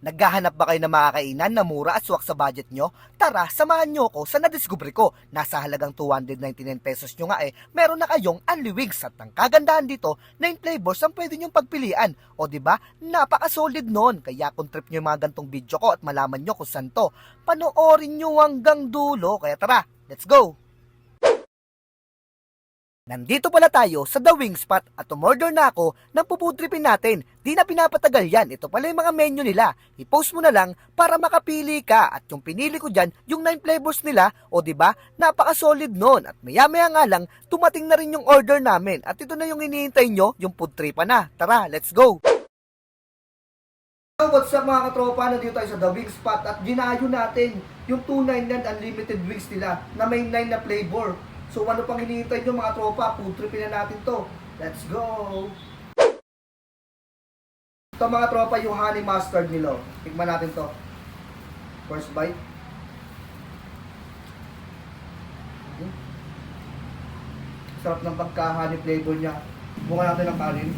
Naghahanap ba kayo ng makakainan na mura at swak sa budget nyo? Tara, samahan nyo ako sa nadiskubre ko. Nasa halagang 299 pesos nyo nga meron na kayong Unli Wings at ang kagandahan dito, 9 flavors ang pwede nyong pagpilian. O ba diba, napaka-solid nun. Kaya kung trip nyo yung mga gantong video ko at malaman nyo kung saan to, panoorin nyo hanggang dulo. Kaya tara, let's go! Nandito pala tayo sa The Wing Spot at umorder na ako ng pupudripin natin. Di na pinapatagal yan. Ito pala yung mga menu nila. I-post mo na lang para makapili ka. At yung pinili ko dyan, yung 9 flavors nila. O diba, napaka-solid nun. At maya-maya nga lang, tumating na rin yung order namin. At ito na yung hinihintay nyo, yung food tripan na. Tara, let's go! What's up mga katropa? Nandito tayo sa The Wing Spot at ginayo natin yung 299 unlimited wings nila na may 9 na flavor. So ano pang hinihintay nyo mga tropa? Food tripin na natin to. Let's go! Ito mga tropa yung honey mustard nila. Tikman natin to. First bite. Sarap ng pagka-honey flavor niya. Buka natin ng kanin.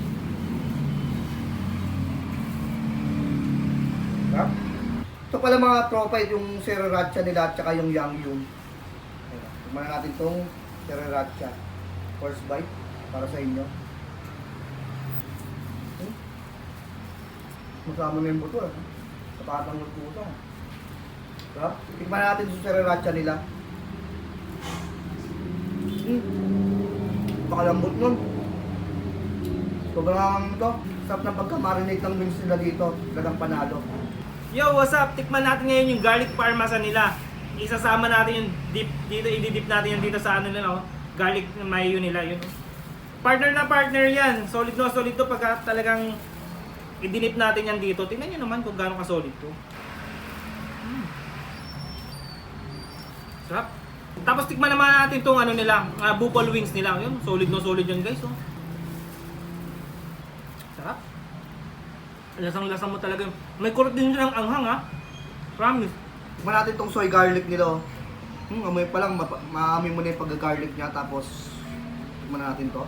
Sarap. Ito pala mga tropa yung sriracha nila at saka yung Yangyun. Tikman natin tong sriracha. First bite para sa inyo. Masama na yung buto. Kapatang buto. Sarap. Tikman natin yung sriracha nila. Pakalambot nun. Sobrang ito. Sarap ng pagka-marinate ng wings nila dito. Talagang panalo. Yo, what's up? Tikman natin ngayon yung garlic parmesan nila. Isasama natin yung dip dito, i-dip natin yung dito sa ano nila, oh. Garlic mayo nila, yun. Partner na partner yan. Solid no, solid to pagka talagang i-dip natin yan dito. Tingnan niyo naman kung gaano ka solid to. Sarap. Tapos tikman naman natin tong ano nila, buffalo wings nila. Yun, solid no, solid yun guys, oh. Sarap. Lasang-lasa mo talaga. May kurot din silang anghang, ha. Promise. Tikman natin tong soy garlic nila. Amoy pa lang, maamoy mo na yung pagka-garlic niya. Tapos, tikman natin to.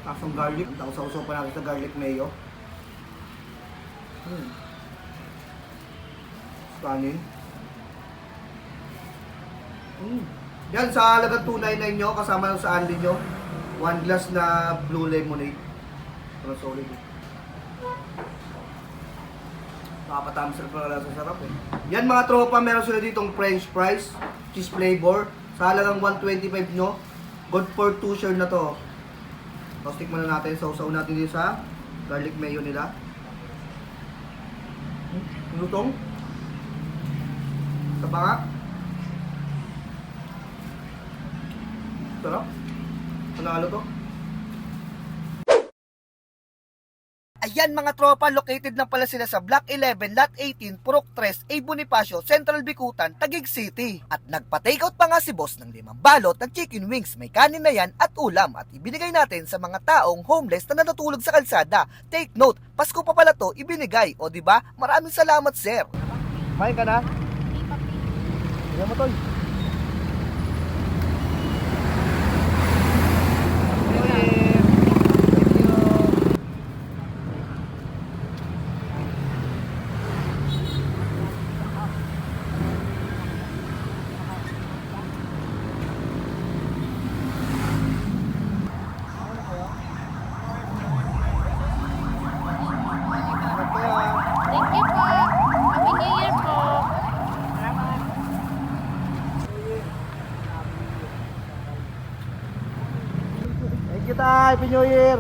Tapos ang garlic, sausaw pa natin sa garlic mayo. Kanin. Yan, sa halagang 299 nyo, kasama lang sa unli nyo, 1 glass na blue lemonade. Pero solid. Nakapatamisal pa na sa sarap eh. Yan mga tropa, meron sila ditong french fries, cheese flavor. Sa halagang 125 nyo, good for 2 share na to. Tapos tikman na natin, sausaw natin dito sa garlic mayo nila. Lutong. Saba nga. Sarap. Panalo to. Ayan mga tropa, located na pala sila sa Block 11, Lot 18, Purok 3, A. Bonifacio, Central Bicutan, Taguig City. At nagpa-takeout pa nga si boss ng 5 balot ng chicken wings, may kanin na yan at ulam. At ibinigay natin sa mga taong homeless na natutulog sa kalsada. Take note, Pasko pa pala to ibinigay. O diba? Maraming salamat sir. Kumain ka na? Tignan mo tol. Thank you po. Happy New Year po. Salamat. Thank you tayo, Happy New Year.